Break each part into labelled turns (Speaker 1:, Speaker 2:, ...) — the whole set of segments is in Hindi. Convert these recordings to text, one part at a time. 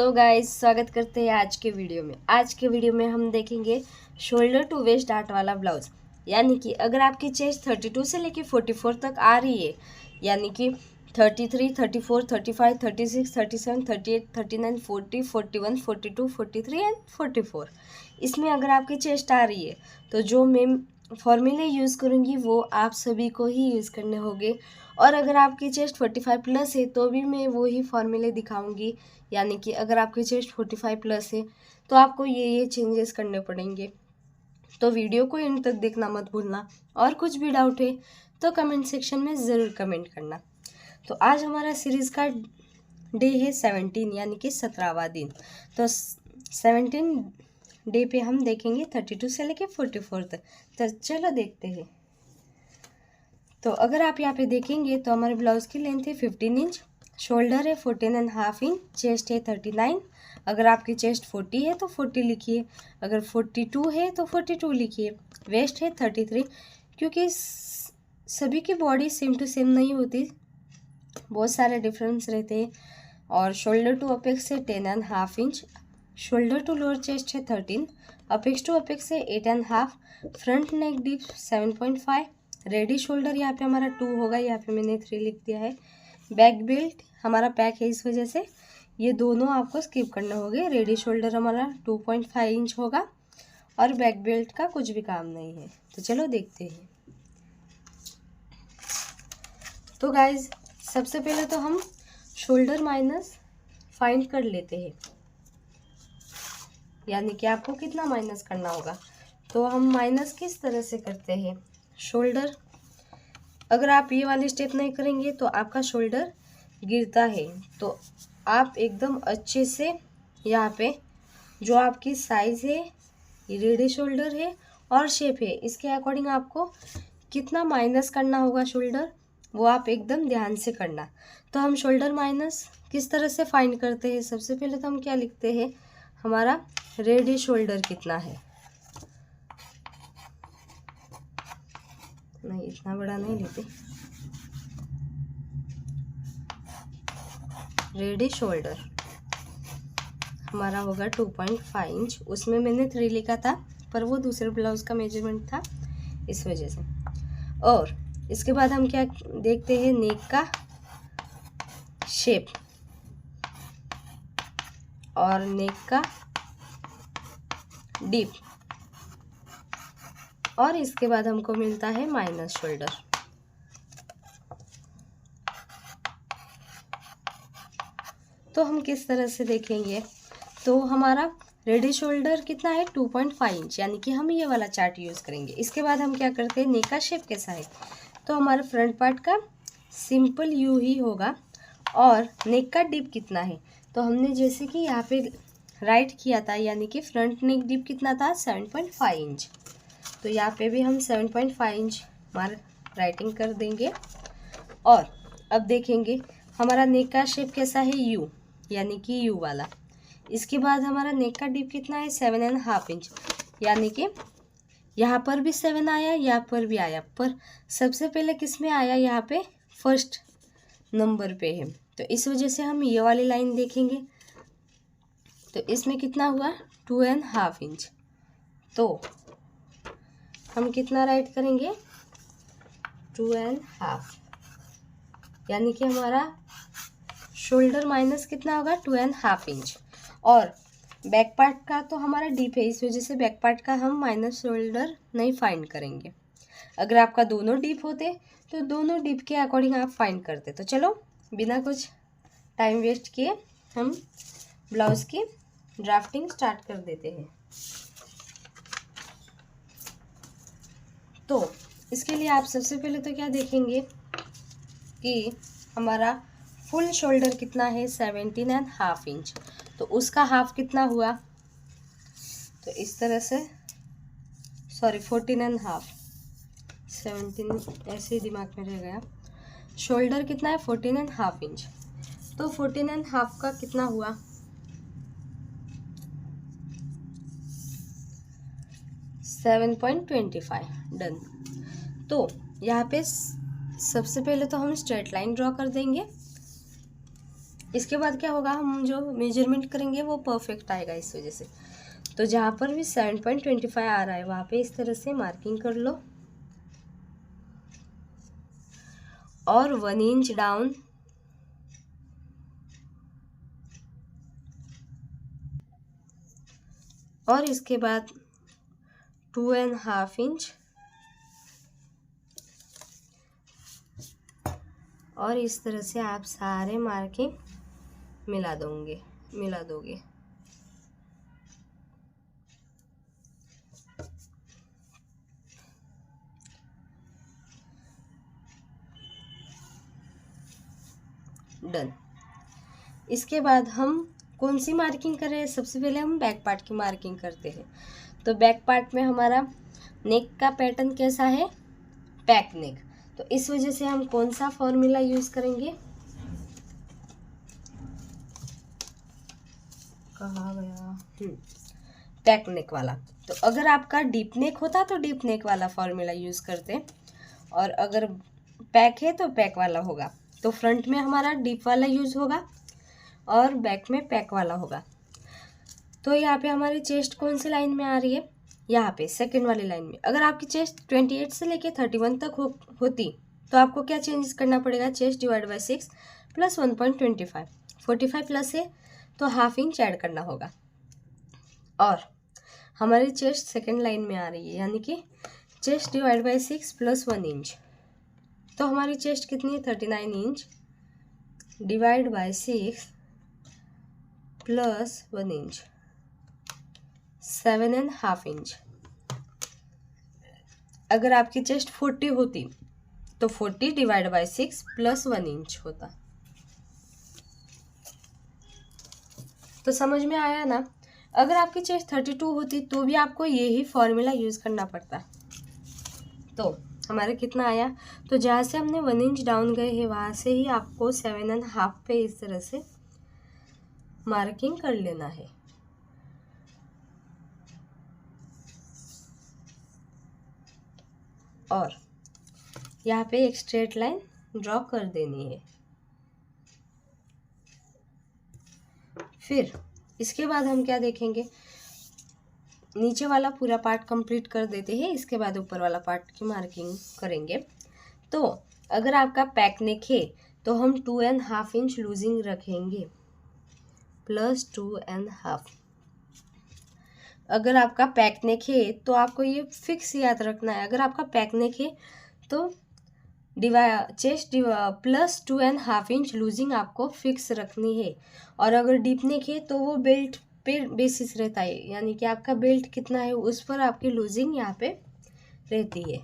Speaker 1: तो गाइस स्वागत करते हैं आज के वीडियो में। आज के वीडियो में हम देखेंगे शोल्डर टू वेस्ट डार्ट वाला ब्लाउज। यानी कि अगर आपकी चेस्ट 32 से लेके 44 तक आ रही है, यानी कि 33, 34, 35, 36, 37, 38, 39, 40, 41, 42, 43 एंड 44, इसमें अगर आपकी चेस्ट आ रही है तो जो मैं फॉर्मूले यूज़ करूँगी वो आप सभी को ही यूज़ करने होंगे। और अगर आपकी चेस्ट 45 प्लस है तो भी मैं वही फॉर्मूले दिखाऊंगी। यानी कि अगर आपकी चेस्ट 45 प्लस है तो आपको ये चेंजेस करने पड़ेंगे। तो वीडियो को एंड तक देखना मत भूलना। और कुछ भी डाउट है तो कमेंट सेक्शन में ज़रूर कमेंट करना। तो आज हमारा सीरीज़ का डे है 17, यानी कि 17वां दिन। तो 17 डे पे हम देखेंगे 32 से लेके 44 तक। तो चलो देखते हैं। तो अगर आप यहाँ पे देखेंगे तो हमारे ब्लाउज की लेंथ है 15 इंच, शोल्डर है 14.5 इंच, चेस्ट है 39। अगर आपकी चेस्ट 40 है तो 40 लिखिए, अगर 42 है तो 42 लिखिए। वेस्ट है 33, क्योंकि सभी की बॉडी सेम टू सेम नहीं होती, बहुत सारे डिफरेंस रहते हैं। और शोल्डर टू अपेक्स है 10.5 inch, shoulder to lower chest है 13, अपेक्स टू अपेक्स है 8.5, front neck deep 7.5, ready shoulder यहाँ पे हमारा 2 होगा, यहाँ पे मैंने 3 लिख दिया है। बैक बेल्ट हमारा पैक है, इस वजह से ये दोनों आपको स्किप करने होंगे। रेडी शोल्डर हमारा 2.5 इंच होगा और बैक बेल्ट का कुछ भी काम नहीं है। तो चलो देखते हैं। तो गाइज सबसे पहले तो हम शोल्डर माइनस फाइंड कर लेते हैं, यानी कि आपको कितना माइनस करना होगा। तो हम माइनस किस तरह से करते हैं। शोल्डर अगर आप ये वाले स्टेप नहीं करेंगे तो आपका शोल्डर गिरता है। तो आप एकदम अच्छे से यहाँ पे जो आपकी साइज़ है, रेडी शोल्डर है और शेप है, इसके अकॉर्डिंग आपको कितना माइनस करना होगा शोल्डर, वो आप एकदम ध्यान से करना। तो हम शोल्डर माइनस किस तरह से फाइंड करते हैं। सबसे पहले तो हम क्या लिखते हैं, हमारा रेडी शोल्डर कितना है। नहीं, इतना बड़ा नहीं लेते। रेडी शोल्डर हमारा होगा 2.5 इंच। उसमें मैंने 3 लिखा था, पर वो दूसरे ब्लाउज का मेजरमेंट था, इस वजह से। और इसके बाद हम क्या देखते हैं, नेक का शेप और नेक का डीप, और इसके बाद हमको मिलता है माइनस शोल्डर। तो हम किस तरह से देखेंगे, तो हमारा रेडी शोल्डर कितना है 2.5 इंच, यानी कि हम ये वाला चार्ट यूज़ करेंगे। इसके बाद हम क्या करते हैं, नेक का शेप कैसा है, तो हमारा फ्रंट पार्ट का सिंपल यू ही होगा। और नेक का डिप कितना है, तो हमने जैसे कि यहाँ पे राइट किया था, यानी कि फ्रंट नेक डिप कितना था 7.5 इंच। तो यहाँ पे भी हम 7.5 इंच हमारा राइटिंग कर देंगे। और अब देखेंगे हमारा नेक का शेप कैसा है, यू, यानी कि यू वाला। इसके बाद हमारा नेक का डीप कितना है 7.5 इंच, यानी कि यहाँ पर भी 7 आया, यहाँ पर भी आया, पर सबसे पहले किस में आया, यहाँ पे फर्स्ट नंबर पे है। तो इस वजह से हम ये वाली लाइन देखेंगे। तो इसमें कितना हुआ 2.5 इंच। तो हम कितना राइट करेंगे 2.5, यानी कि हमारा शोल्डर माइनस कितना होगा 2.5 इंच। और बैक पार्ट का तो हमारा डीप है, इस वजह से बैक पार्ट का हम माइनस शोल्डर नहीं फाइंड करेंगे। अगर आपका दोनों डीप होते तो दोनों डीप के अकॉर्डिंग आप फाइंड करते। तो चलो बिना कुछ टाइम वेस्ट किए हम ब्लाउज की ड्राफ्टिंग स्टार्ट कर देते हैं। तो इसके लिए आप सबसे पहले तो क्या देखेंगे कि हमारा फुल शोल्डर कितना है 17.5 इंच। तो उसका हाफ कितना हुआ, तो इस तरह से, सॉरी 14.5, 17 ऐसे ही दिमाग में रह गया। शोल्डर कितना है 14.5 इंच। तो 14.5 का कितना हुआ 7.25, डन। तो यहाँ पे सबसे पहले तो हम स्ट्रेट लाइन ड्रॉ कर देंगे। इसके बाद क्या होगा, हम जो मेजरमेंट करेंगे वो परफेक्ट आएगा इस वजह से। तो जहाँ पर भी 7.25 आ रहा है वहाँ पे इस तरह से मार्किंग कर लो और 1 इंच डाउन और इसके बाद 2.5 इंच और इस तरह से आप सारे मार्किंग मिला दोगे। डन। इसके बाद हम कौन सी मार्किंग कर रहे हैं, सबसे पहले हम बैक पार्ट की मार्किंग करते हैं। तो बैक पार्ट में हमारा नेक का पैटर्न कैसा है, पैक नेक। तो इस वजह से हम कौन सा फॉर्मूला यूज करेंगे, कहाँ गया, पैक नेक वाला। तो अगर आपका डीप नेक होता तो डीप नेक वाला फॉर्मूला यूज करते, और अगर पैक है तो पैक वाला होगा। तो फ्रंट में हमारा डीप वाला यूज होगा और बैक में पैक वाला होगा। तो यहाँ पे हमारी चेस्ट कौन सी लाइन में आ रही है, यहाँ पे सेकंड वाली लाइन में। अगर आपकी चेस्ट 28 से लेके 31 तक होती तो आपको क्या चेंजेस करना पड़ेगा, chest divide by 6 plus 1.25, 45 plus है तो हाफ इंच ऐड करना होगा। और हमारी चेस्ट सेकंड लाइन में आ रही है, यानी कि chest divide by 6 plus 1 inch. तो हमारी चेस्ट कितनी है, 39 inch divide by 6 plus 1 inch, 7.5 inch. अगर आपकी चेस्ट 40 होती तो 40 डिवाइड बाई 6 प्लस 1 इंच होता। तो समझ में आया ना। अगर आपकी चेस्ट 32 होती तो भी आपको यही फॉर्मूला यूज करना पड़ता। तो हमारा कितना आया, तो जहाँ से हमने 1 इंच डाउन गए हैं वहाँ से ही आपको 7.5 पे इस तरह से मार्किंग कर लेना है। और यहाँ पे एक स्ट्रेट लाइन ड्रॉ कर देनी है। फिर इसके बाद हम क्या देखेंगे, नीचे वाला पूरा पार्ट कंप्लीट कर देते हैं, इसके बाद ऊपर वाला पार्ट की मार्किंग करेंगे। तो अगर आपका पैक नेक है तो हम 2.5 इंच लूजिंग रखेंगे प्लस 2.5। अगर आपका पैक नेक है तो आपको ये फिक्स याद रखना है, अगर आपका पैक नेक है तो चेस्ट प्लस 2.5 इंच लूजिंग आपको फिक्स रखनी है। और अगर डीप नेक है तो वो बेल्ट पे बेसिस रहता है, यानी कि आपका बेल्ट कितना है उस पर आपकी लूजिंग यहाँ पे रहती है।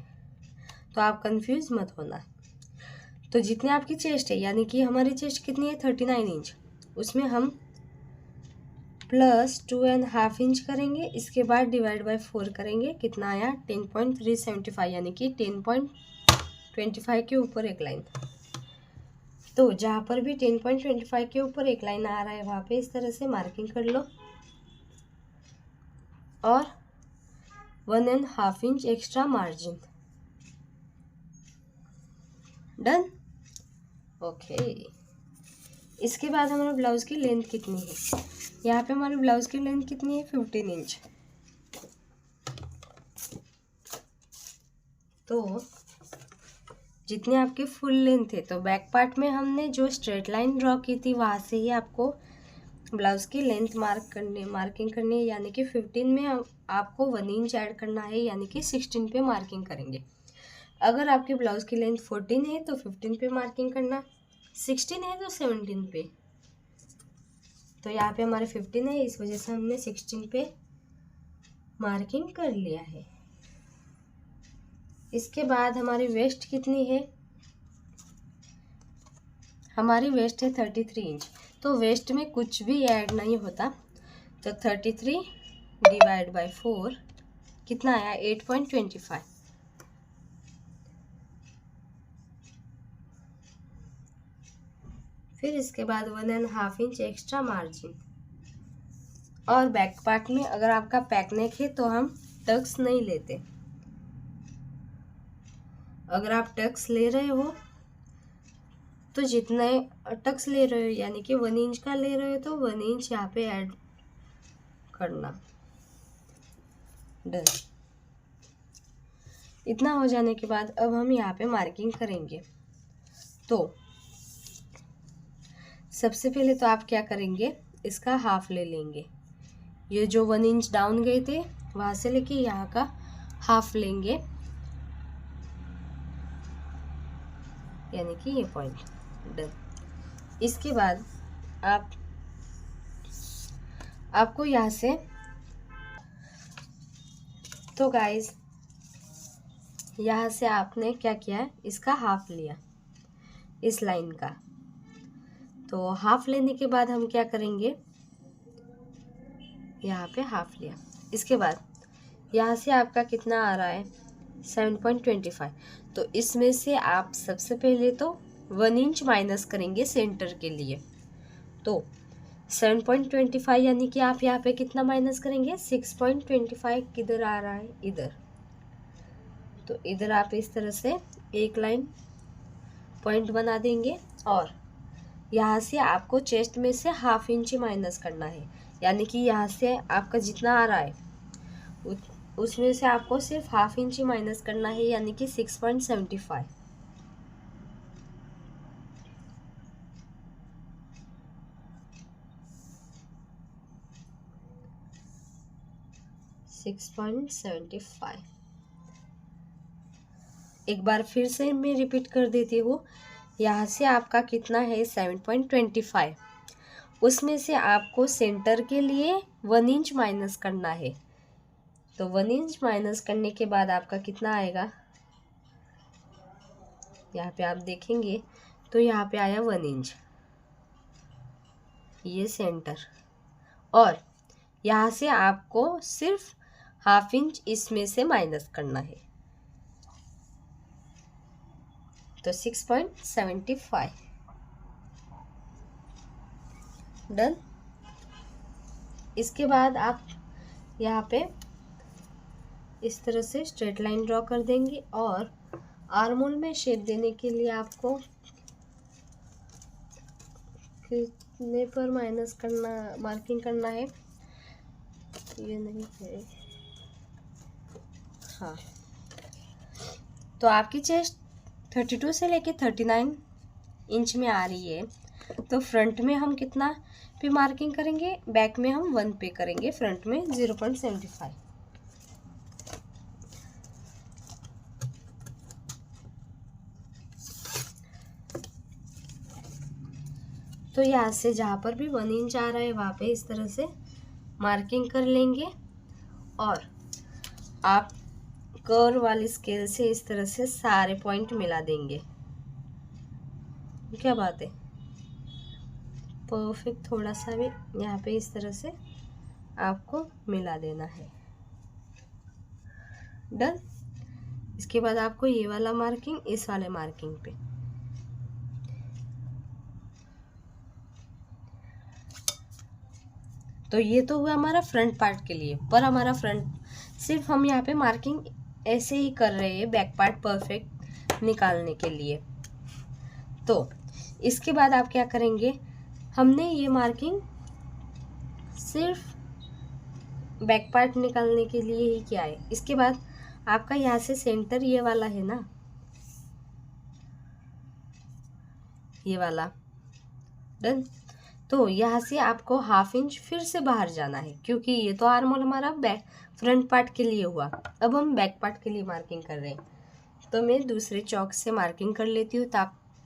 Speaker 1: तो आप कंफ्यूज मत होना। तो जितने आपकी चेस्ट है, यानी कि हमारी चेस्ट कितनी है 39 इंच, उसमें हम प्लस 2.5 इंच करेंगे, इसके बाद डिवाइड बाय 4 करेंगे, कितना आया 10.375, यानी कि 10.25 के ऊपर एक लाइन। तो जहाँ पर भी 10.25 के ऊपर एक लाइन आ रहा है वहाँ पे इस तरह से मार्किंग कर लो और 1.5 inch extra margin. Done, okay. इसके बाद हमारे ब्लाउज की लेंथ कितनी है, यहाँ पे हमारे ब्लाउज की लेंथ कितनी है 15 इंच। तो जितनी आपकी फुल लेंथ है, तो बैक पार्ट में हमने जो स्ट्रेट लाइन ड्रॉ की थी वहाँ से ही आपको ब्लाउज की लेंथ मार्किंग करनी है, यानी कि 15 में आपको 1 इंच ऐड करना है, यानी कि 16 पे मार्किंग करेंगे। अगर आपके ब्लाउज की लेंथ 14 है तो 15 पे मार्किंग करना, 16 है तो 17 पे। तो यहाँ पे हमारे 15 है, इस वजह से हमने 16 पे मार्किंग कर लिया है। इसके बाद हमारी वेस्ट कितनी है, हमारी वेस्ट है 33 इंच। तो वेस्ट में कुछ भी ऐड नहीं होता, तो 33 डिवाइड बाय 4 कितना आया 8.25। फिर इसके बाद 1.5 इंच एक्स्ट्रा मार्जिन। और बैक पार्ट में अगर आपका पैक नेक है तो हम टक्स नहीं लेते। अगर आप टक्स ले रहे हो तो जितने टक्स ले रहे हो यानी कि 1 इंच का ले रहे हो तो 1 इंच यहाँ पे ऐड करना। डन। इतना हो जाने के बाद अब हम यहाँ पे मार्किंग करेंगे। तो सबसे पहले तो आप क्या करेंगे, इसका हाफ ले लेंगे। ये जो 1 इंच डाउन गए थे वहाँ से लेके यहाँ का हाफ लेंगे, यानी कि ये पॉइंट। डन। इसके बाद आपको यहाँ से, तो गाइस यहाँ से आपने क्या किया, इसका हाफ लिया इस लाइन का। तो हाफ लेने के बाद हम क्या करेंगे, यहाँ पे हाफ लिया। इसके बाद यहाँ से आपका कितना आ रहा है 7.25। तो इसमें से आप सबसे पहले तो 1 इंच माइनस करेंगे सेंटर के लिए। तो 7.25 यानी कि आप यहाँ पे कितना माइनस करेंगे, 6.25 किधर आ रहा है, इधर। तो इधर आप इस तरह से एक लाइन पॉइंट बना देंगे और यहाँ से आपको चेस्ट में से हाफ इंच माइनस करना है, यानी कि यहाँ से आपका जितना आ रहा है उसमें से आपको सिर्फ हाफ इंच माइनस करना है, यानी कि 6.75। एक बार फिर से मैं रिपीट कर देती हूँ। यहाँ से आपका कितना है 7.25, उसमें से आपको सेंटर के लिए 1 इंच माइनस करना है। तो 1 इंच माइनस करने के बाद आपका कितना आएगा, यहाँ पे आप देखेंगे तो यहाँ पे आया 1 इंच, ये सेंटर। और यहाँ से आपको सिर्फ हाफ इंच इसमें से माइनस करना है, तो 6.75। डन। इसके बाद आप यहाँ पे इस तरह से स्ट्रेट लाइन ड्रॉ कर देंगे और आर्महोल में शेप देने के लिए आपको कितने पर माइनस करना, मार्किंग करना है, ये नहीं है, हाँ। तो आपकी चेस्ट 32 से लेके 39 इंच में आ रही है, तो फ्रंट में हम कितना पे मार्किंग करेंगे, बैक में हम 1 पे करेंगे, फ्रंट में 0.75। तो यहाँ से जहाँ पर भी 1 इंच आ रहा है वहाँ पे इस तरह से मार्किंग कर लेंगे और आप कर्व वाली स्केल से इस तरह से सारे पॉइंट मिला देंगे। क्या बात है, परफेक्ट। थोड़ा सा भी यहाँ पे इस तरह से आपको मिला देना है। डन। इसके बाद आपको ये वाला मार्किंग इस वाले मार्किंग पे, तो ये तो हुआ हमारा फ्रंट पार्ट के लिए। पर हमारा फ्रंट सिर्फ हम यहाँ पे मार्किंग ऐसे ही कर रहे हैं बैक पार्ट परफेक्ट निकालने के लिए। तो इसके बाद आप क्या करेंगे, हमने ये मार्किंग सिर्फ बैक पार्ट निकालने के लिए ही किया है। इसके बाद आपका यहाँ से सेंटर ये वाला है ना, ये वाला। डन। तो यहाँ से आपको हाफ इंच फिर से बाहर जाना है, क्योंकि ये तो आर्महोल हमारा बैक फ्रंट पार्ट के लिए हुआ। अब हम बैक पार्ट के लिए मार्किंग कर रहे हैं। तो मैं दूसरे चौक से मार्किंग कर लेती हूँ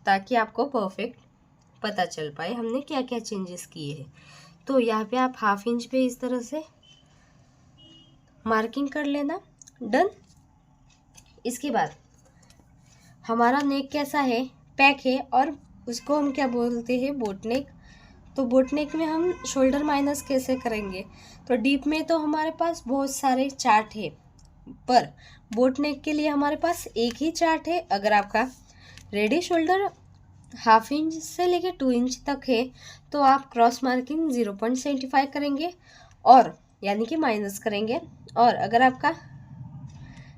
Speaker 1: ताकि आपको परफेक्ट पता चल पाए हमने क्या क्या चेंजेस किए हैं। तो यहाँ पे आप हाफ इंच पे इस तरह से मार्किंग कर लेना। डन। इसके बाद हमारा नेक कैसा है, पैक है, और उसको हम क्या बोलते हैं, बोट नेक। तो बोट नेक में हम शोल्डर माइनस कैसे करेंगे, तो डीप में तो हमारे पास बहुत सारे चार्ट है, पर बोट नेक के लिए हमारे पास एक ही चार्ट है। अगर आपका रेडी शोल्डर हाफ इंच से लेके 2 इंच तक है तो आप क्रॉस मार्किंग 0.75 करेंगे और यानी कि माइनस करेंगे। और अगर आपका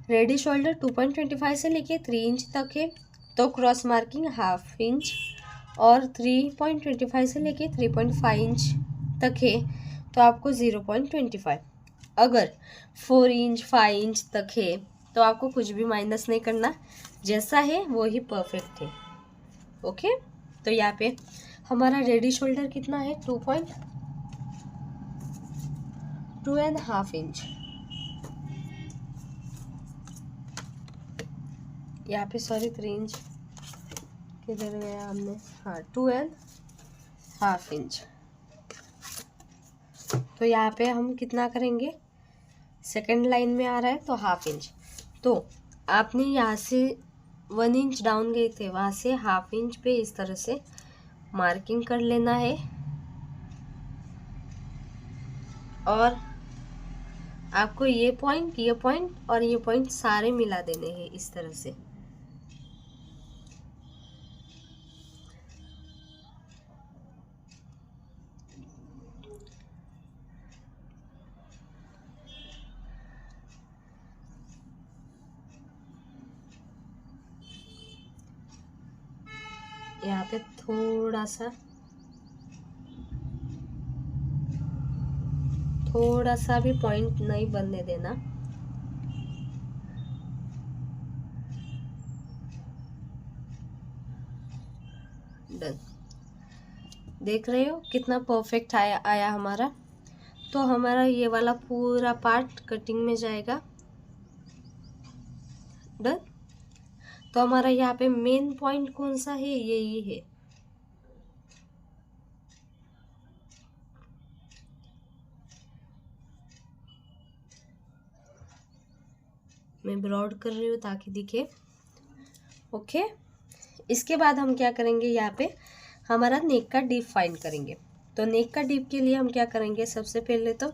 Speaker 1: रेडी शोल्डर 2.25 से लेके 3 इंच तक है तो क्रॉस मार्किंग हाफ इंच और 3.25 से लेके 3.5 इंच तक है तो आपको 0.25। अगर 4 इंच 5 इंच तक है तो आपको कुछ भी माइनस नहीं करना, जैसा है वो ही परफेक्ट है। ओके, तो यहाँ पे हमारा रेडी शोल्डर कितना है 2.5 इंच। यहाँ पे सॉरी 3 इंच किधर गया हमने, हाँ 2.5 इंच। तो यहाँ पे हम कितना करेंगे, सेकंड लाइन में आ रहा है तो 1/2 इंच। तो आपने यहाँ से 1 इंच डाउन गए थे, वहाँ से 1/2 इंच पे इस तरह से मार्किंग कर लेना है और आपको ये पॉइंट और ये पॉइंट सारे मिला देने हैं इस तरह से। यहाँ पे थोड़ा सा भी पॉइंट नहीं बनने देना। डन। देख रहे हो कितना परफेक्ट आया हमारा। तो हमारा ये वाला पूरा पार्ट कटिंग में जाएगा। डन। तो हमारा यहाँ पे मेन पॉइंट कौन सा है, ये है। मैं ब्रॉड कर रही हूँ ताकि दिखे। ओके, इसके बाद हम क्या करेंगे, यहाँ पे हमारा नेक का डीप फाइंड करेंगे। तो नेक का डीप के लिए हम क्या करेंगे, सबसे पहले तो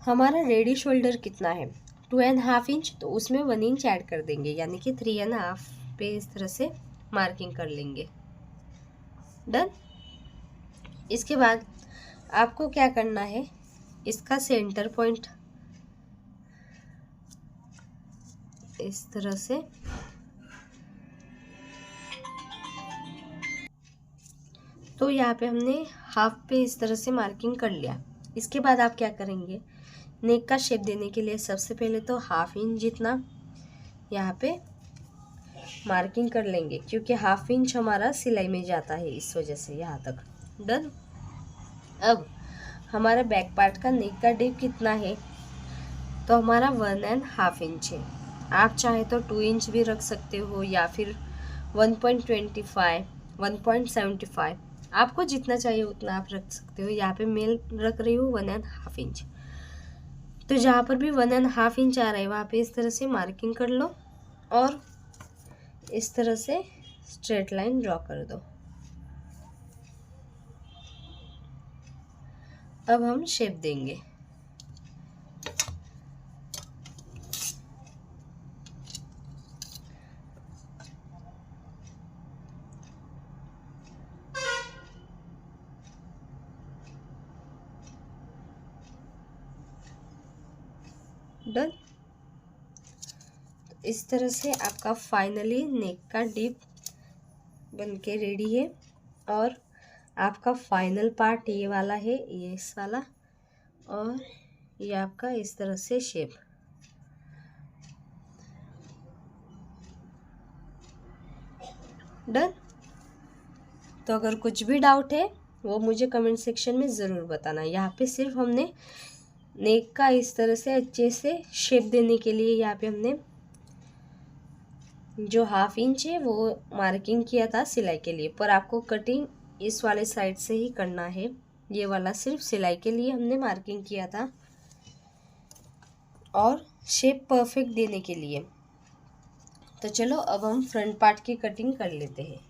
Speaker 1: हमारा रेडी शोल्डर कितना है 2.5 इंच, तो उसमें 1 इंच ऐड कर देंगे, यानी कि 3.5 पे इस तरह से मार्किंग कर लेंगे। डन। इसके बाद आपको क्या करना है, इसका सेंटर पॉइंट इस तरह से, तो यहाँ पे हमने 1/2 पे इस तरह से मार्किंग कर लिया। इसके बाद आप क्या करेंगे, नेक का शेप देने के लिए सबसे पहले तो 1/2 इंच जितना यहाँ पे मार्किंग कर लेंगे, क्योंकि 1/2 इंच हमारा सिलाई में जाता है, इस वजह से यहाँ तक। डन। अब हमारा बैक पार्ट का नेक का डीप कितना है, तो हमारा 1.5 इंच है। आप चाहे तो 2 इंच भी रख सकते हो या फिर 1.25 1.75, आपको जितना चाहिए उतना आप रख सकते हो। यहाँ पे मैं रख रही हूँ 1.5 इंच। तो जहाँ पर भी 1.5 इंच आ रहा है वहाँ पे इस तरह से मार्किंग कर लो और इस तरह से स्ट्रेट लाइन ड्रॉ कर दो। अब हम शेप देंगे। डन। इस तरह से आपका फाइनली नेक का डीप बनके रेडी है और आपका फाइनल पार्ट ये वाला है, ये इस वाला, और ये आपका इस तरह से शेप। डन। तो अगर कुछ भी डाउट है वो मुझे कमेंट सेक्शन में ज़रूर बताना। यहाँ पे सिर्फ हमने नेक का इस तरह से अच्छे से शेप देने के लिए यहाँ पे हमने जो 1/2 इंच है वो मार्किंग किया था सिलाई के लिए, पर आपको कटिंग इस वाले साइड से ही करना है। ये वाला सिर्फ सिलाई के लिए हमने मार्किंग किया था और शेप परफेक्ट देने के लिए। तो चलो अब हम फ्रंट पार्ट की कटिंग कर लेते हैं।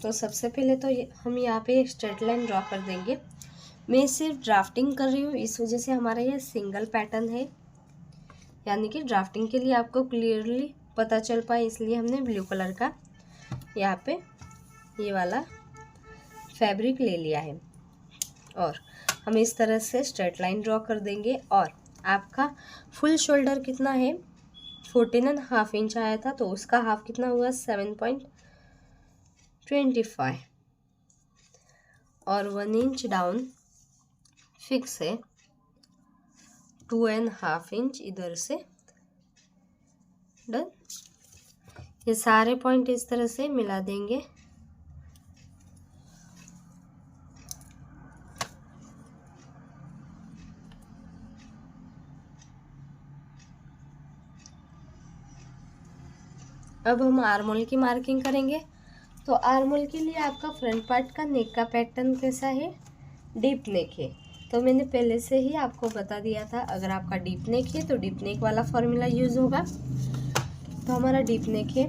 Speaker 1: तो सबसे पहले तो हम यहाँ पे एक स्ट्रेट लाइन ड्रॉ कर देंगे। मैं सिर्फ ड्राफ्टिंग कर रही हूँ, इस वजह से हमारा ये सिंगल पैटर्न है, यानी कि ड्राफ्टिंग के लिए आपको क्लियरली पता चल पाए इसलिए हमने ब्लू कलर का यहाँ पे ये वाला फैब्रिक ले लिया है। और हम इस तरह से स्ट्रेट लाइन ड्रॉ कर देंगे। और आपका फुल शोल्डर कितना है 14.5 इंच आया था, तो उसका हाफ कितना हुआ 7.25, और 1 इंच डाउन फिक्स है 2.5 इंच इधर से। डन। ये सारे पॉइंट इस तरह से मिला देंगे। अब हम आर्मोल की मार्किंग करेंगे। तो आर्मोल के लिए आपका फ्रंट पार्ट का नेक का पैटर्न कैसा है, डीप नेक है। तो मैंने पहले से ही आपको बता दिया था, अगर आपका डीप नेक है तो डीप नेक वाला फॉर्मूला यूज होगा। तो हमारा डीप नेक है,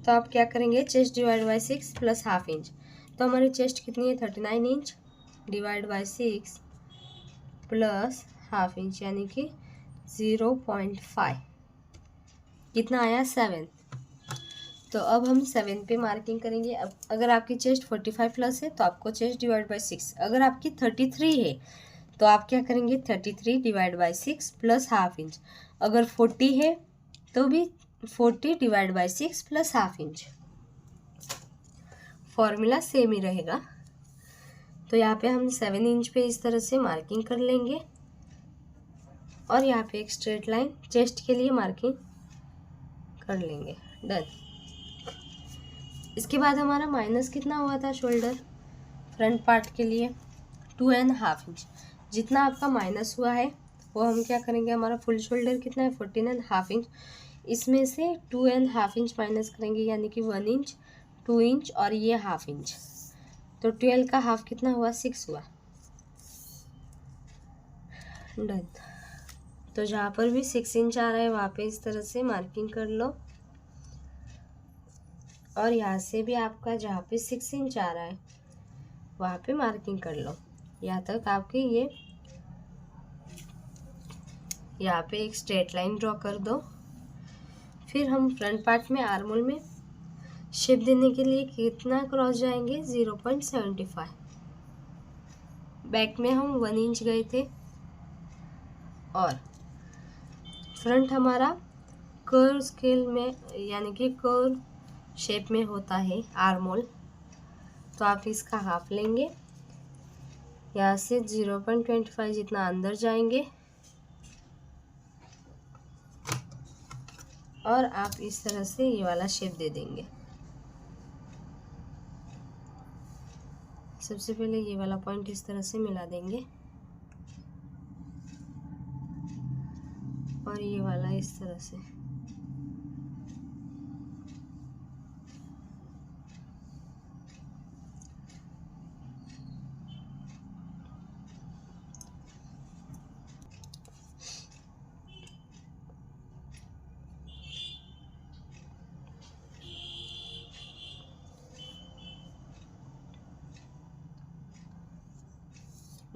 Speaker 1: तो आप क्या करेंगे, chest divide by 6 plus half inch. तो हमारी चेस्ट कितनी है 39 inch divide by 6 plus half inch, यानी कि 0.5, कितना आया 7। तो अब हम 7 पे मार्किंग करेंगे। अब अगर आपकी चेस्ट 45 प्लस है तो आपको चेस्ट डिवाइड बाई 6, अगर आपकी 33 है तो आप क्या करेंगे 33 divide by 6 plus half inch, अगर 40 है तो भी 40 divide by 6 plus half inch, formula same ही रहेगा। तो यहाँ पे हम 7 इंच पे इस तरह से मार्किंग कर लेंगे, और यहाँ पे एक स्ट्रेट लाइन चेस्ट के लिए मार्किंग कर लेंगे। डन। इसके बाद हमारा माइनस कितना हुआ था शोल्डर फ्रंट पार्ट के लिए 2.5 इंच। जितना आपका माइनस हुआ है वो हम क्या करेंगे, हमारा फुल शोल्डर कितना है 14.5 इंच, इसमें से 2.5 इंच माइनस करेंगे, यानी कि 1 इंच 2 इंच और ये हाफ इंच, तो 12 का हाफ कितना हुआ 6 हुआ। डन। तो जहाँ पर भी 6 इंच आ रहा है वहाँ पे इस तरह से मार्किंग कर लो, और यहाँ से भी आपका जहाँ पे 6 इंच आ रहा है वहाँ पे मार्किंग कर लो। यहाँ तक आपके ये यहाँ पे एक स्ट्रेट लाइन ड्रॉ कर दो। फिर हम फ्रंट पार्ट में आर्मोल में शेप देने के लिए कितना क्रॉस जाएंगे 0.75। बैक में हम 1 इंच गए थे, और फ्रंट हमारा कर्व स्केल में यानी कि कर्व शेप में होता है आर्मोल, तो आप इसका हाफ लेंगे, यहाँ से 0.25 जितना अंदर जाएंगे, और आप इस तरह से ये वाला शेप दे देंगे। सबसे पहले ये वाला पॉइंट इस तरह से मिला देंगे, और ये वाला इस तरह से।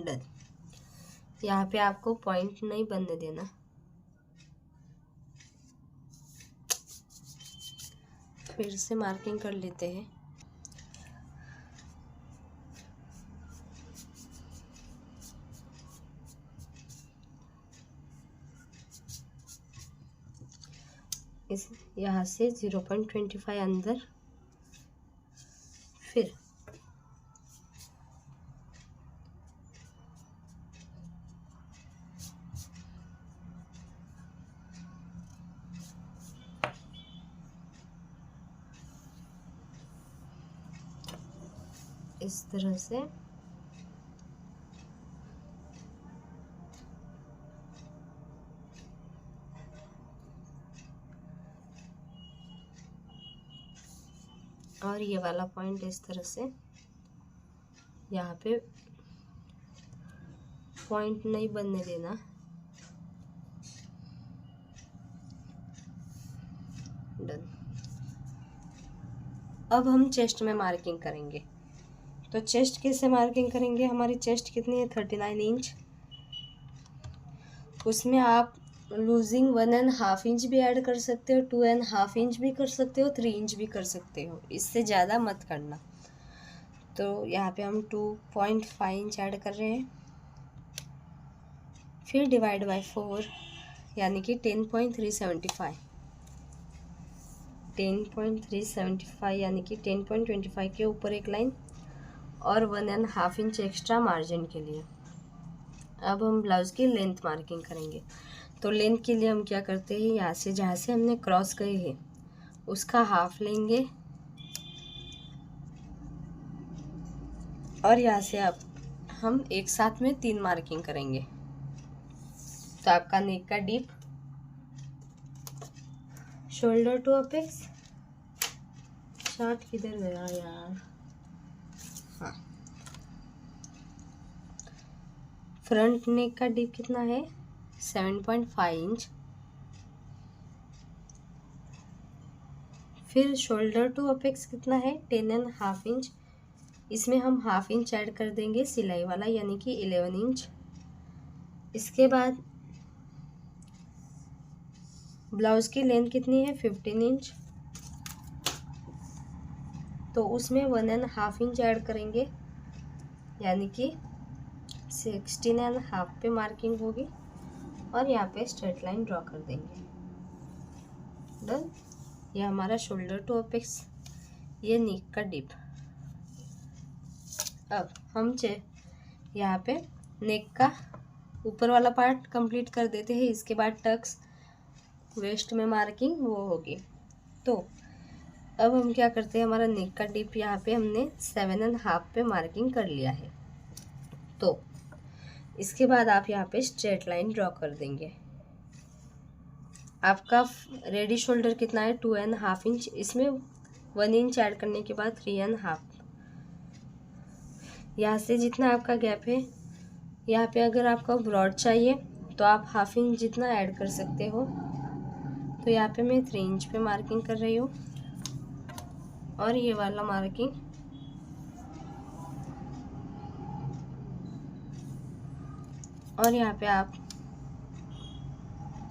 Speaker 1: डन। यहाँ पे आपको पॉइंट नहीं बनने देना। फिर से मार्किंग कर लेते हैं। इस यहाँ से 0.25 अंदर, फिर इस तरह से और ये वाला पॉइंट इस तरह से, यहाँ पे पॉइंट नहीं बनने देना। डन। अब हम चेस्ट में मार्किंग करेंगे। तो चेस्ट कैसे मार्किंग करेंगे, हमारी चेस्ट कितनी है 39 इंच, उसमें आप लूजिंग 1.5 इंच भी ऐड कर सकते हो, 2.5 इंच भी कर सकते हो, 3 इंच भी कर सकते हो, इससे ज़्यादा मत करना। तो यहाँ पे हम 2.5 इंच ऐड कर रहे हैं, फिर डिवाइड बाय 4 यानी कि 10.375, 10.375 यानी कि 10.25 के ऊपर एक लाइन और 1.5 इंच एक्स्ट्रा मार्जिन के लिए। अब हम ब्लाउज़ की लेंथ मार्किंग करेंगे। तो लेंथ के लिए हम क्या करते हैं, यहाँ से जहाँ से हमने क्रॉस गए हैं उसका हाफ लेंगे और यहाँ से अब हम एक साथ में 3 मार्किंग करेंगे। तो आपका नेक का deep, shoulder to apex, chart किधर गया यार, हाँ, फ्रंट नेक का डीप कितना है 7.5 इंच। फिर शोल्डर टू अपेक्स कितना है 10.5 इंच। इसमें हम हाफ इंच ऐड कर देंगे सिलाई वाला, यानी कि 11 इंच। इसके बाद ब्लाउज़ की लेंथ कितनी है 15 इंच, तो उसमें 1.5 इंच ऐड करेंगे, यानी कि 16.5 पे मार्किंग होगी और यहाँ पे स्ट्रेट लाइन ड्रॉ कर देंगे। डन। ये हमारा शोल्डर टू अपेक्स, ये नेक का डिप। अब हम यहाँ पे नेक का ऊपर वाला पार्ट कंप्लीट कर देते हैं। इसके बाद टक्स, वेस्ट में मार्किंग वो होगी। तो अब हम क्या करते हैं, हमारा नेक का डिप यहाँ पे हमने 7.5 पे मार्किंग कर लिया है। तो इसके बाद आप यहाँ पे स्ट्रेट लाइन ड्रॉ कर देंगे। आपका रेडी शोल्डर कितना है 2.5 इंच, इसमें 1 इंच ऐड करने के बाद 3.5। यहाँ से जितना आपका गैप है, यहाँ पे अगर आपको ब्रॉड चाहिए तो आप हाफ इंच जितना ऐड कर सकते हो। तो यहाँ पे मैं 3 इंच पे मार्किंग कर रही हूँ और ये वाला मार्किंग और यहाँ पे आप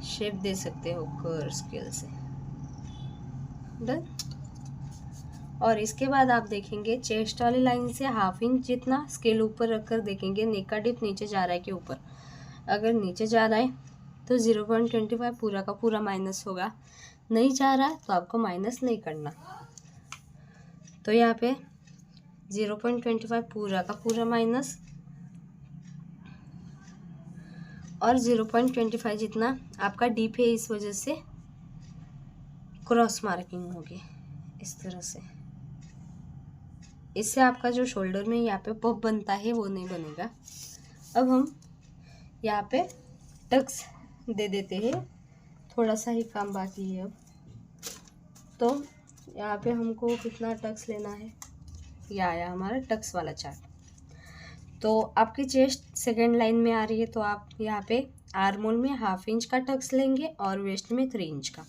Speaker 1: शेप दे सकते हो कर्व स्केल से। डन। और इसके बाद आप देखेंगे चेस्ट वाली लाइन से हाफ इंच जितना स्केल ऊपर रखकर देखेंगे नेक का डिप नीचे जा रहा है कि ऊपर। अगर नीचे जा रहा है तो 0.25 पूरा का पूरा माइनस होगा, नहीं जा रहा है तो आपको माइनस नहीं करना। तो यहाँ पे 0.25 पूरा का पूरा माइनस और 0.25 जितना आपका डीप है, इस वजह से क्रॉस मार्किंग होगी इस तरह से। इससे आपका जो शोल्डर में यहाँ पे पफ बनता है वो नहीं बनेगा। अब हम यहाँ पे टक्स दे देते हैं, थोड़ा सा ही काम बाकी है अब। तो यहाँ पे हमको कितना टक्स लेना है, ये आया हमारा टक्स वाला चार्ट। तो आपकी चेस्ट सेकेंड लाइन में आ रही है, तो आप यहाँ पे आर्म होल में हाफ इंच का टक्स लेंगे और वेस्ट में 3 इंच का।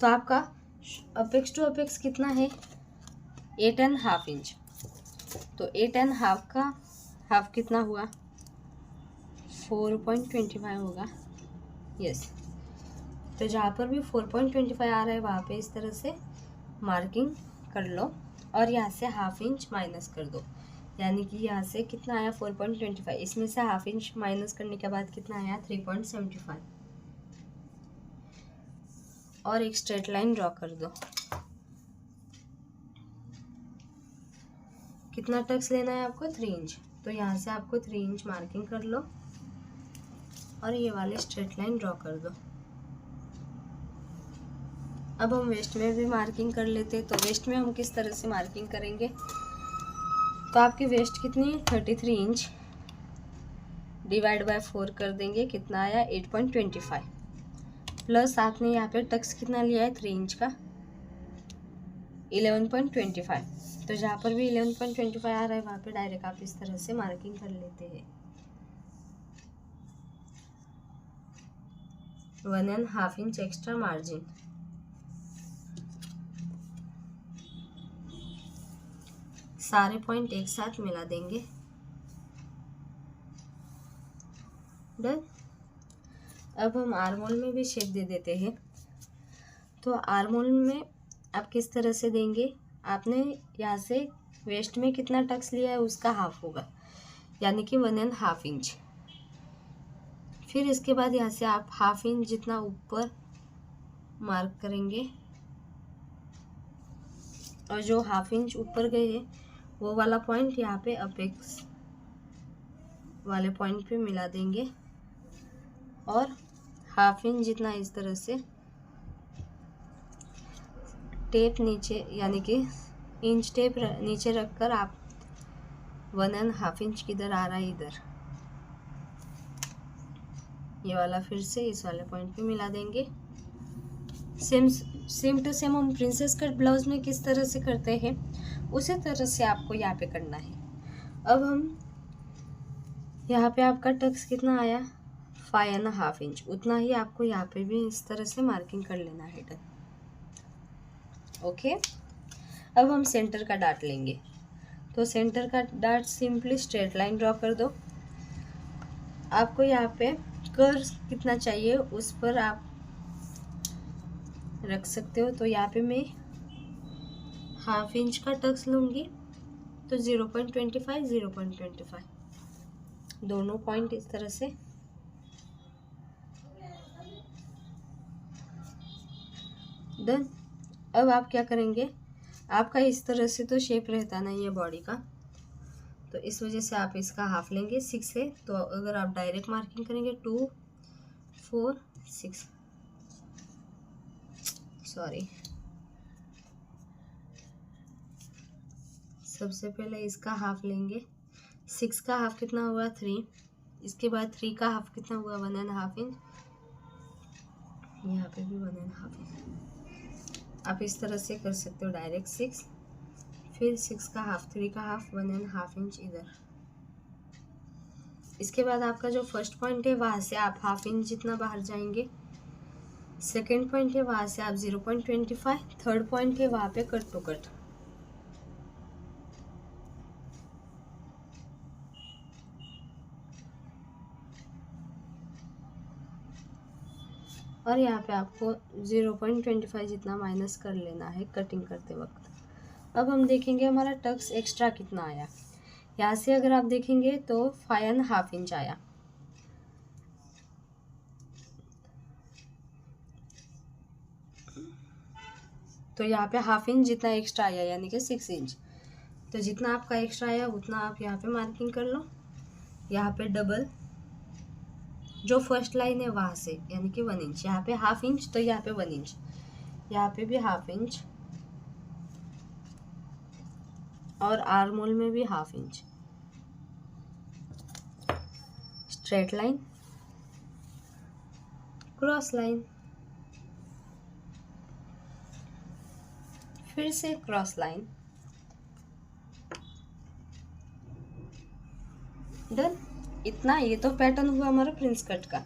Speaker 1: तो आपका अपेक्स टू अपेक्स कितना है 8.5 इंच। तो 8.5 का हाफ कितना हुआ 4.25 होगा। यस। तो जहाँ पर भी 4.25 आ रहा है वहाँ पे इस तरह से मार्किंग कर लो और यहाँ से हाफ इंच माइनस कर दो, यानी कि यहाँ से कितना आया 4.25, इसमें से हाफ इंच माइनस करने के बाद कितना आया 3.75 और एक स्ट्रेट लाइन ड्रॉ कर दो। कितना टक्स लेना है आपको 3 इंच, तो यहाँ से आपको 3 इंच मार्किंग कर लो और ये वाले स्ट्रेट लाइन ड्रॉ कर दो। अब हम वेस्ट में भी मार्किंग कर लेते हैं। तो वेस्ट में हम किस तरह से मार्किंग करेंगे, तो आपकी वेस्ट कितनी है 33 इंच, डिवाइड बाय 4 कर देंगे, कितना आया 8.25 प्लस आपने यहाँ पे टक्स कितना लिया है 3 इंच का 11.25। तो जहाँ पर भी 11.25 आ रहा है वहाँ पे डायरेक्ट आप इस तरह से मार्किंग कर लेते हैं। 1.5 इंच एक्स्ट्रा मार्जिन। सारे पॉइंट एक साथ मिला देंगे। डन। अब हम आर्म होल में भी शेप दे देते हैं। तो आर्म होल में आप किस तरह से देंगे, आपने यहाँ से वेस्ट में कितना टक्स लिया है उसका हाफ होगा, यानी कि 1.5 इंच। फिर इसके बाद यहाँ से आप हाफ इंच जितना ऊपर मार्क करेंगे और जो हाफ इंच ऊपर गए हैं वो वाला पॉइंट यहाँ पे अपेक्स वाले पॉइंट पे मिला देंगे और हाफ इंच जितना इस तरह से टेप नीचे यानी कि इंच टेप नीचे रखकर आप 1.5 इंच किधर आ रहा है इधर ये वाला फिर से इस वाले पॉइंट पे मिला देंगे। सेम टू सेम हम प्रिंसेस कट ब्लाउज में किस तरह से करते हैं उसी तरह से आपको यहाँ पे करना है। अब हम यहाँ पे आपका टक्स कितना आया 5.5 इंच, उतना ही आपको यहाँ पे भी इस तरह से मार्किंग कर लेना है। ओके, अब हम सेंटर का डाट लेंगे। तो सेंटर का dot simply straight line draw कर दो। आपको यहाँ पे कर्व कितना चाहिए उस पर आप रख सकते हो। तो यहाँ पे मैं हाफ इंच का टक्स लूँगी तो 0.25 0.25 दोनों पॉइंट इस तरह से। डन। अब आप क्या करेंगे, आपका इस तरह से तो शेप रहता नहीं है बॉडी का, तो इस वजह से आप इसका हाफ लेंगे 6 है। तो अगर आप डायरेक्ट मार्किंग करेंगे 2 4 6 सॉरी, सबसे पहले इसका हाफ लेंगे। 6 का हाफ कितना हुआ 3, इसके बाद 3 का हाफ कितना हुआ 1.5 इंच, यहाँ पे भी 1.5 इंच। आप इस तरह से कर सकते हो डायरेक्ट 6, फिर 6 का हाफ 3 का हाफ 1.5 इंच इधर। इसके बाद आपका जो फर्स्ट पॉइंट है वहाँ से आप हाफ इंच जितना बाहर जाएंगे। सेकेंड पॉइंट है वहाँ से आप 0.25, थर्ड पॉइंट है वहाँ पे कट टू कट। और यहाँ पे आपको 0.25 जितना माइनस कर लेना है कटिंग करते वक्त। अब हम देखेंगे हमारा टक्स एक्स्ट्रा कितना आया। यहाँ से अगर आप देखेंगे तो 5.5 इंच आया। तो यहाँ पे हाफ इंच जितना एक्स्ट्रा आया यानी कि 6 इंच। तो जितना आपका एक्स्ट्रा आया उतना आप यहाँ पे मार्किंग कर लो। यहाँ पे डबल जो फर्स्ट लाइन है वहाँ से यानी कि 1 इंच, यहाँ पे हाफ इंच तो यहाँ पे 1 इंच, यहाँ पे भी हाफ इंच और आर्म होल में भी half inch. Straight line, cross line, फिर से क्रॉस लाइन। डन। इतना ये तो पैटर्न हुआ हमारा प्रिंस कट का।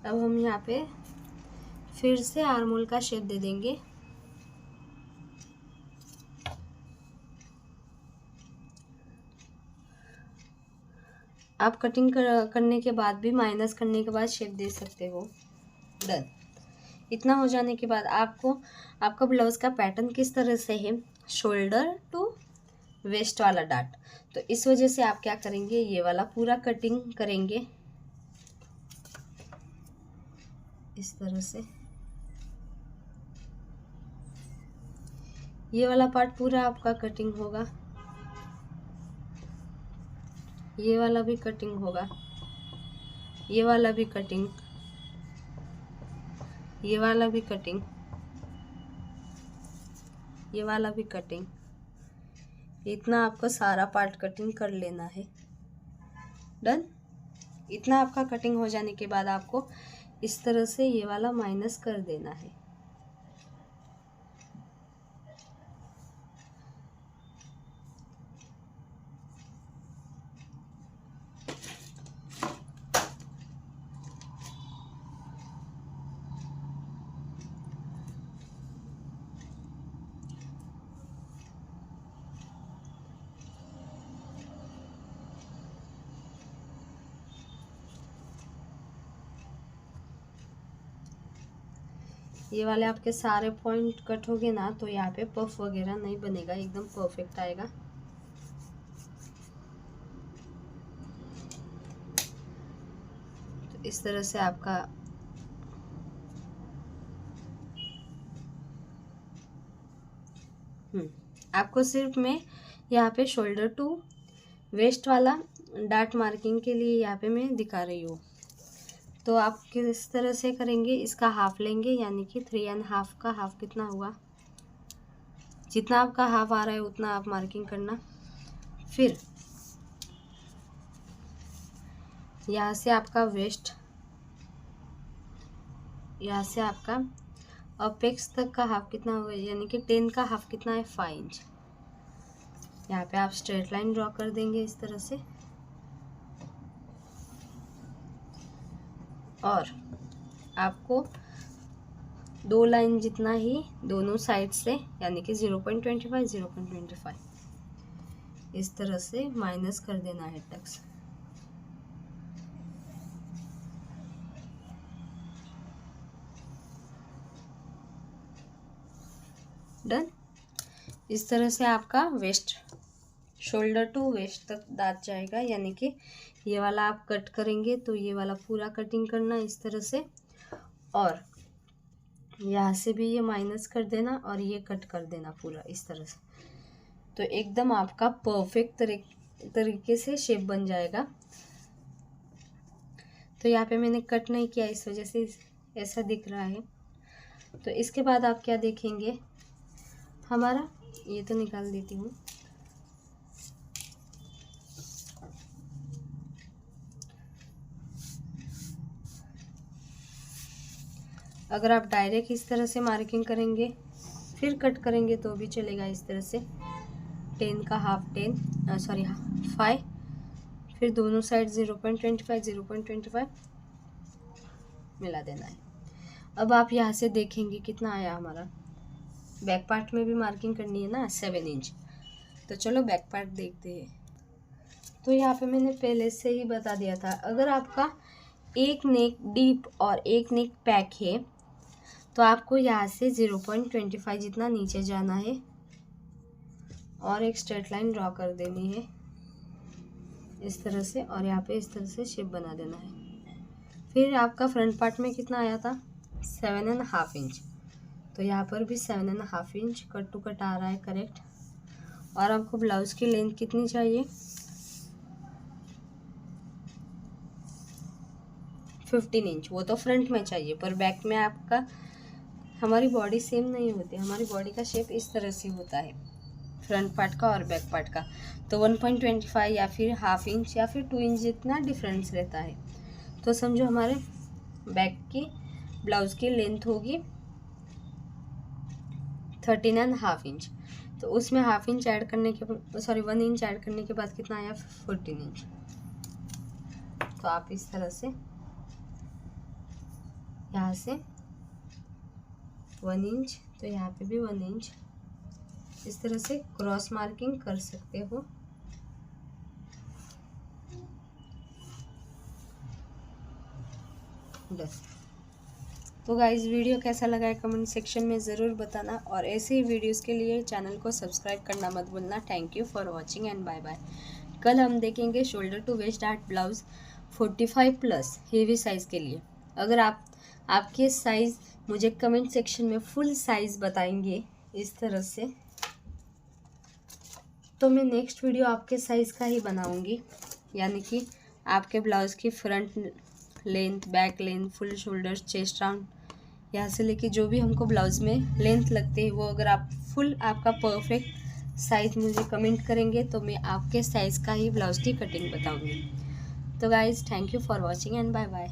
Speaker 1: अब हम यहाँ पे फिर से आर्म होल का शेप दे देंगे। आप कटिंग करने के बाद भी माइनस करने के बाद शेप दे सकते हो। डन। इतना हो जाने के बाद आपको आपका ब्लाउज का पैटर्न किस तरह से है, शोल्डर टू वेस्ट वाला डाट। तो इस वजह से आप क्या करेंगे, ये वाला पूरा कटिंग करेंगे इस तरह से। ये वाला पार्ट पूरा आपका कटिंग होगा, ये वाला भी कटिंग होगा, ये वाला भी कटिंग, ये वाला भी कटिंग, ये वाला भी कटिंग। इतना आपको सारा पार्ट कटिंग कर लेना है। डन। इतना आपका कटिंग हो जाने के बाद आपको इस तरह से ये वाला माइनस कर देना है। ये वाले आपके सारे पॉइंट कट हो गए ना, तो यहाँ पे पफ वगैरह नहीं बनेगा, एकदम परफेक्ट आएगा। तो इस तरह से आपका आपको सिर्फ मैं यहाँ पे शोल्डर टू वेस्ट वाला डार्ट मार्किंग के लिए यहाँ पे मैं दिखा रही हूँ। तो आप किस तरह से करेंगे, इसका हाफ लेंगे, यानी कि 3.5 का हाफ कितना हुआ, जितना आपका हाफ आ रहा है उतना आप मार्किंग करना। फिर यहाँ से आपका वेस्ट, यहाँ से आपका अपेक्स तक का हाफ कितना होगा, यानी कि 10 का हाफ कितना है, 5 इंच। यहाँ पे आप स्ट्रेट लाइन ड्रॉ कर देंगे इस तरह से, और आपको 2 लाइन जितना ही दोनों साइड से, यानी कि 0.25 0.25 इस तरह से माइनस कर देना है टक्स। डन। इस तरह से आपका वेस्ट, शोल्डर टू वेस्ट तक दांत जाएगा, यानी कि ये वाला आप कट करेंगे तो ये वाला पूरा कटिंग करना इस तरह से, और यहाँ से भी ये माइनस कर देना और ये कट कर देना पूरा इस तरह से। तो एकदम आपका परफेक्ट तरीके से शेप बन जाएगा। तो यहाँ पे मैंने कट नहीं किया, इस वजह से ऐसा दिख रहा है। तो इसके बाद आप क्या देखेंगे, हमारा ये तो निकाल देती हूँ। अगर आप डायरेक्ट इस तरह से मार्किंग करेंगे फिर कट करेंगे तो भी चलेगा इस तरह से। 10 का हाफ 5, फिर दोनों साइड 0.25 मिला देना है। अब आप यहाँ से देखेंगे कितना आया हमारा। बैक पार्ट में भी मार्किंग करनी है ना 7 इंच। तो चलो बैक पार्ट देखते हैं। तो यहाँ पे मैंने पहले से ही बता दिया था, अगर आपका एक नेक डीप और एक नेक पैक है तो आपको यहाँ से 0.25 जितना नीचे जाना है और एक स्ट्रेट लाइन ड्रॉ कर देनी है इस तरह से, और यहाँ पे इस तरह से शेप बना देना है। फिर आपका फ्रंट पार्ट में कितना आया था, 7.5 इंच। तो यहाँ पर भी 7.5 इंच कट टू कट आ रहा है करेक्ट। और आपको ब्लाउज की लेंथ कितनी चाहिए, 15 इंच। वो तो फ्रंट में चाहिए, पर बैक में आपका, हमारी बॉडी सेम नहीं होती, हमारी बॉडी का शेप इस तरह से होता है, फ्रंट पार्ट का और बैक पार्ट का। तो 1.25 या फिर हाफ इंच या फिर 2 इंच जितना डिफरेंस रहता है। तो समझो हमारे बैक की ब्लाउज की लेंथ होगी 13.5 इंच। तो उसमें हाफ इंच ऐड करने के 1 इंच ऐड करने के बाद कितना आया, 14 इंच। तो आप इस तरह से यहाँ से 1 इंच, तो यहाँ पे भी 1 इंच इस तरह से क्रॉस मार्किंग कर सकते हो। बस। तो गाइस वीडियो कैसा लगा है कमेंट सेक्शन में ज़रूर बताना, और ऐसे ही वीडियोस के लिए चैनल को सब्सक्राइब करना मत भूलना। Thank you for watching and bye bye. कल हम देखेंगे shoulder to waist dart blouse 45+ heavy size के लिए। अगर आपके साइज़ मुझे कमेंट सेक्शन में फुल साइज़ बताएंगे इस तरह से, तो मैं नेक्स्ट वीडियो आपके साइज़ का ही बनाऊंगी, यानी कि आपके ब्लाउज़ की front length, back length, full shoulder, chest round, यहाँ से लेके जो भी हमको ब्लाउज़ में लेंथ लगते हैं वो अगर आप फुल आपका परफेक्ट साइज़ मुझे कमेंट करेंगे तो मैं आपके साइज़ का ही ब्लाउज़ की कटिंग बताऊंगी। तो guys thank you for watching and bye bye.